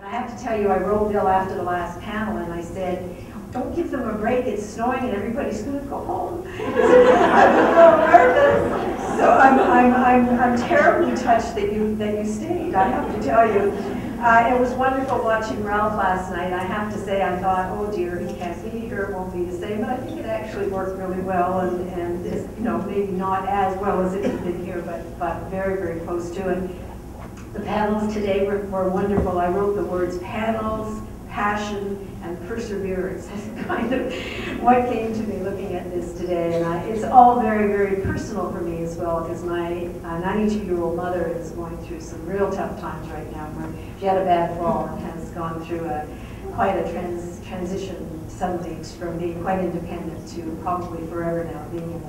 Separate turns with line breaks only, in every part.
And I have to tell you, I wrote Bill after the last panel and I said, don't give them a break, it's snowing and everybody's going to go home. I was so nervous. So I'm terribly touched that you stayed, I have to tell you. It was wonderful watching Ralph last night. I have to say, I thought, oh dear, he can't be here, it won't be the same. But I think it actually worked really well, and is, you know, maybe not as well as it had been here, but very, very close to it. The panels today were wonderful. I wrote the words panels, passion, and perseverance. That's kind of what came to me looking at this today. And it's all very, very personal for me as well, because my 92-year-old mother is going through some real tough times right now. Where she had a bad fall and has gone through quite a transition suddenly from being quite independent to probably forever now being in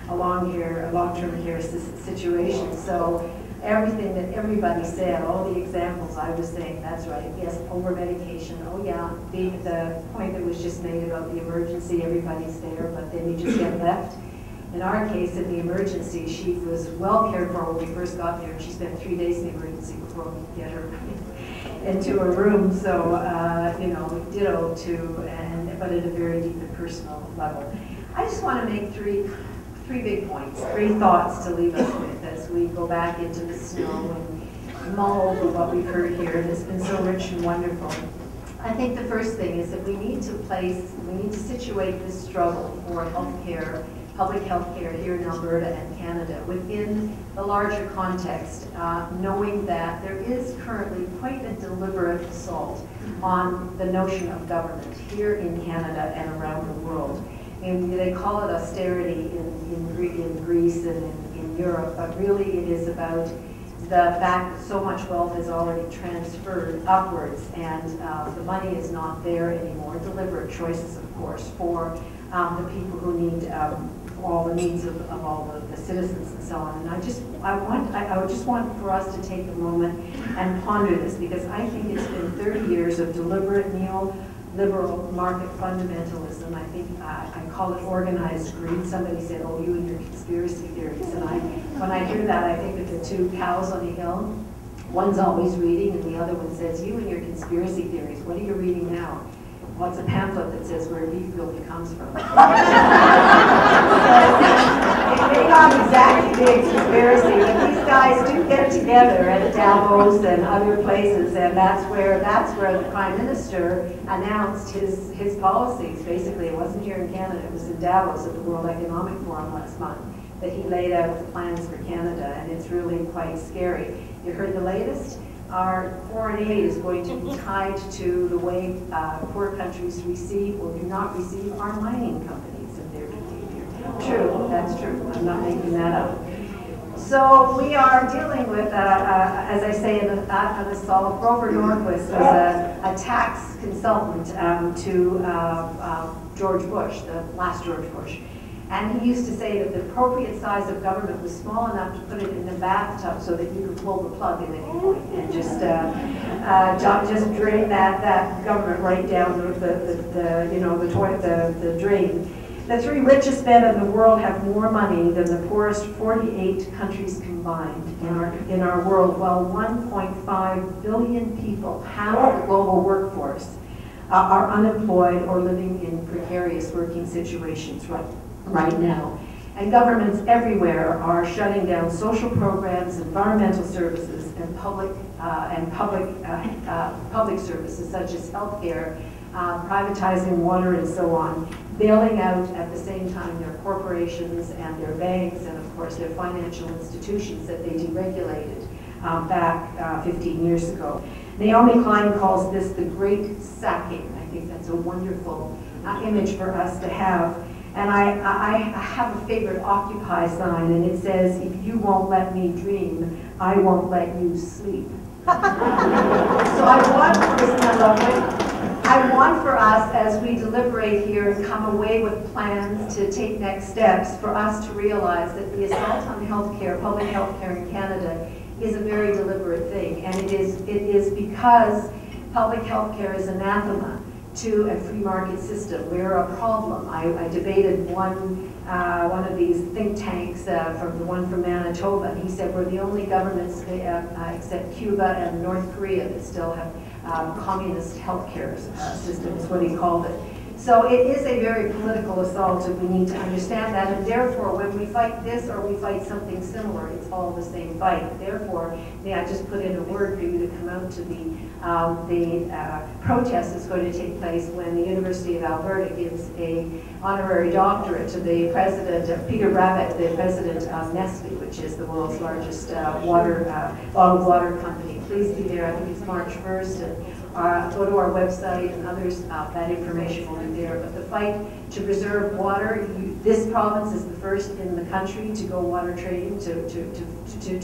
a long-term care situation. So everything that everybody said, all the examples, I was saying, that's right, yes, over-medication, oh yeah, the point that was just made about the emergency, everybody's there, but then you just get left. In our case, in the emergency, she was well cared for when we first got there, and she spent 3 days in the emergency before we could get her into a room, so, you know, ditto but at a very deep and personal level. I just want to make three big points, three thoughts to leave us with as we go back into the snow and mull over what we've heard here. And it's been so rich and wonderful. I think the first thing is that we need to situate this struggle for healthcare, public health care here in Alberta and Canada within the larger context, knowing that there is currently quite a deliberate assault on the notion of government here in Canada and around the world. And they call it austerity in Greece and in Europe, but really it is about the fact that so much wealth is already transferred upwards and the money is not there anymore. Deliberate choices, of course, for the people who need all the needs of all the citizens and so on. And I would just want for us to take a moment and ponder this, because I think it's been 30 years of deliberate neoliberal market fundamentalism. I think I call it organized greed. Somebody said, oh, you and your conspiracy theories. And when I hear that, I think of the two cows on the hill. One's always reading, and the other one says, you and your conspiracy theories, what are you reading now? Well, it's a pamphlet that says where beef really comes from. It may not exactly be a conspiracy, but these guys do get together at Davos and other places, and that's where the Prime Minister announced his policies. Basically, it wasn't here in Canada, it was in Davos at the World Economic Forum last month that he laid out the plans for Canada, and it's really quite scary. You heard the latest? Our foreign aid is going to be tied to the way poor countries receive or do not receive our mining companies and their behavior. True, that's true. I'm not making that up. So we are dealing with, as I say, an assault. Grover Norquist was a tax consultant to George Bush, the last George Bush. And he used to say that the appropriate size of government was small enough to put it in the bathtub so that you could pull the plug at any point and just drain that government right down the drain. The three richest men in the world have more money than the poorest 48 countries combined in our world, while 1.5 billion people, half of the global workforce, are unemployed or living in precarious working situations right now. And governments everywhere are shutting down social programs, environmental services, and public services such as healthcare, privatizing water, and so on, bailing out at the same time their corporations and their banks and, of course, their financial institutions that they deregulated back 15 years ago. Naomi Klein calls this the great sacking. I think that's a wonderful image for us to have. And I have a favorite Occupy sign, and it says, if you won't let me dream, I won't let you sleep. So I want for us, as we deliberate here and come away with plans to take next steps, for us to realize that the assault on healthcare, public healthcare in Canada, is a very deliberate thing. And it is because public healthcare is anathema to a free market system. We're a problem. I debated one one of these think tanks, from the one from Manitoba, and he said we're the only governments except Cuba and North Korea that still have communist healthcare system, is what he called it. So it is a very political assault, and we need to understand that, and therefore when we fight this or we fight something similar, it's all the same fight. Therefore, may I just put in a word for you to come out to the protest that's going to take place when the University of Alberta gives a honorary doctorate to the president, Peter Brabeck, the president of Nestle, which is the world's largest bottled water company. Please be there. I think it's March 1st. And go to our website and others. That information will be there. But the fight to preserve water, this province is the first in the country to go water trading, to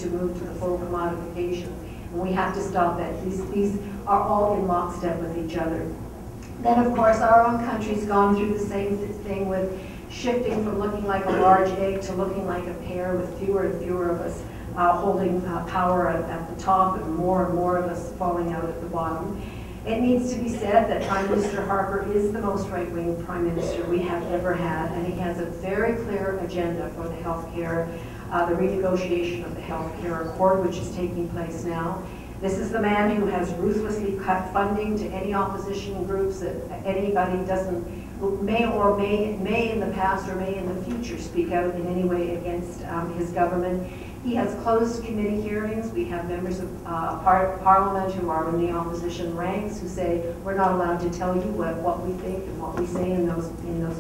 move to the full commodification. And we have to stop that. These are all in lockstep with each other. Then, of course, our own country's gone through the same thing with shifting from looking like a large egg to looking like a pear, with fewer and fewer of us holding power at the top and more of us falling out at the bottom. It needs to be said that Prime Minister Harper is the most right-wing Prime Minister we have ever had, and he has a very clear agenda for the healthcare, the renegotiation of the healthcare accord, which is taking place now. This is the man who has ruthlessly cut funding to any opposition groups that anybody may in the past or may in the future speak out in any way against his government. He has closed committee hearings. We have members of Parliament who are in the opposition ranks who say we're not allowed to tell you what we think and what we say in those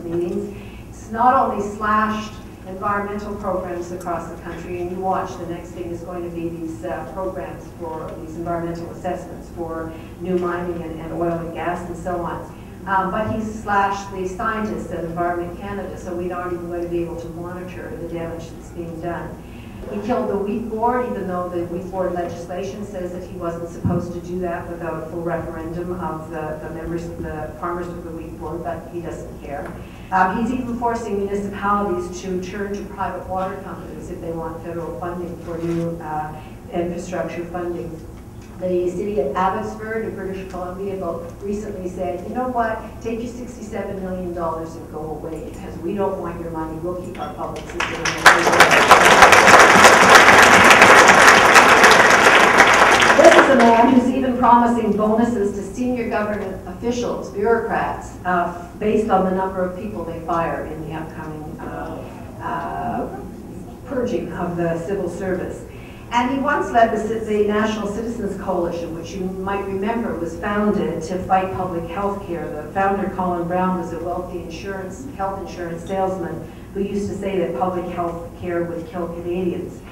meetings. It's not only slashed environmental programs across the country, and you watch, the next thing is going to be these programs for these environmental assessments for new mining and oil and gas and so on. But he's slashed the scientists at Environment Canada, so we aren't even going to be able to monitor the damage that's being done. He killed the wheat board, even though the wheat board legislation says that he wasn't supposed to do that without a full referendum of the members of the farmers of the wheat board, but he doesn't care. He's even forcing municipalities to turn to private water companies if they want federal funding for new infrastructure funding. The city of Abbotsford in British Columbia recently said, you know what, take your $67 million and go away, because we don't want your money, we'll keep our public system. This is a man who's even promising bonuses to senior government officials, bureaucrats, based on the number of people they fire in the upcoming purging of the civil service. And he once led the National Citizens Coalition, which you might remember was founded to fight public health care. The founder, Colin Brown, was a wealthy health insurance salesman who used to say that public health care would kill Canadians.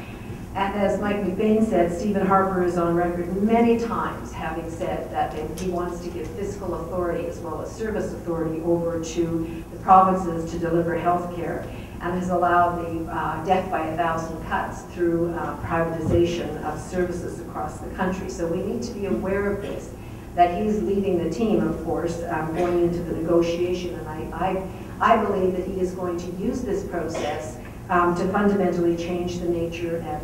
And as Mike McBain said, Stephen Harper is on record many times having said that he wants to give fiscal authority as well as service authority over to the provinces to deliver health care, and has allowed the death by 1,000 cuts through privatization of services across the country. So we need to be aware of this, that he's leading the team, of course, going into the negotiation, and I believe that he is going to use this process to fundamentally change the nature and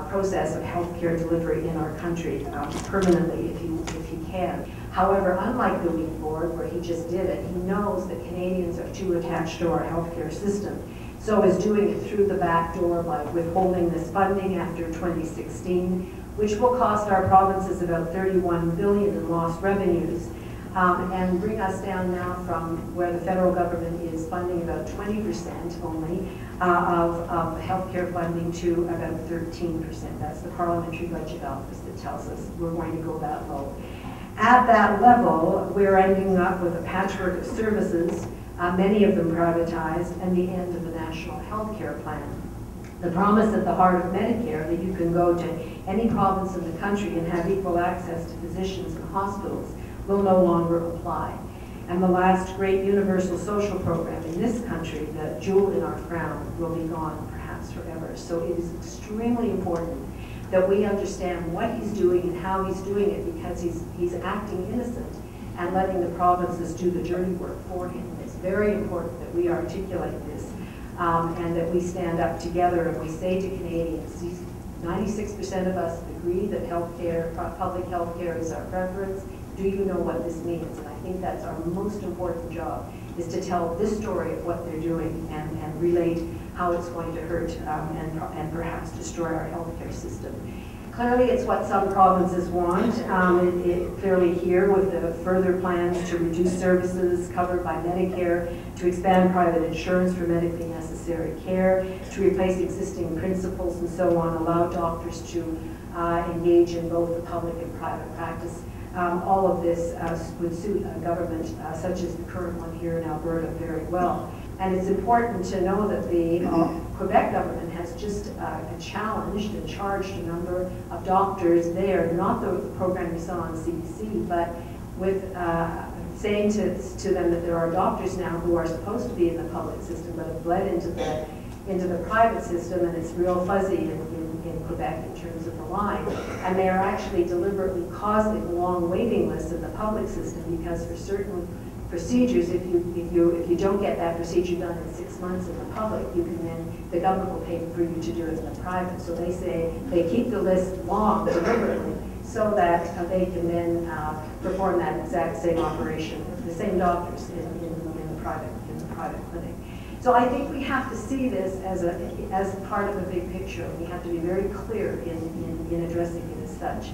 process of healthcare delivery in our country permanently if he can. However, unlike the wheat board, where he just did it, he knows that Canadians are too attached to our healthcare system, so is doing it through the back door by withholding this funding after 2016, which will cost our provinces about $31 billion in lost revenues, and bring us down now from where the federal government is funding about 20% only of healthcare funding to about 13%. That's the Parliamentary Budget Office that tells us we're going to go that low. At that level, we're ending up with a patchwork of services, many of them privatized, and the end of the National Health Care Plan. The promise at the heart of Medicare that you can go to any province in the country and have equal access to physicians and hospitals will no longer apply. And the last great universal social program in this country, the jewel in our crown, will be gone perhaps forever. So it is extremely important that we understand what he's doing and how he's doing it, because he's acting innocent and letting the provinces do the dirty work for him. It's very important that we articulate this and that we stand up together and we say to Canadians, 96% of us agree that healthcare, public health care is our preference. Do you know what this means? And I think that's our most important job, is to tell this story of what they're doing and relate how it's going to hurt and perhaps destroy our healthcare system. Clearly, it's what some provinces want. Clearly here, with the further plans to reduce services covered by Medicare, to expand private insurance for medically necessary care, to replace existing principles and so on, allow doctors to engage in both the public and private practice. All of this would suit a government such as the current one here in Alberta very well. And it's important to know that the Quebec government has just challenged and charged a number of doctors there, not the program you saw on CBC, but with saying to them that there are doctors now who are supposed to be in the public system but have bled into the private system, and it's real fuzzy in Quebec in terms of the line. And they are actually deliberately causing long waiting lists in the public system because for certain procedures, if you don't get that procedure done in 6 months in the public, you can then, the government will pay for you to do it in the private. So they say they keep the list long deliberately so that they can then perform that exact same operation, the same doctors in the private clinic. So I think we have to see this as part of a big picture. We have to be very clear in addressing it as such.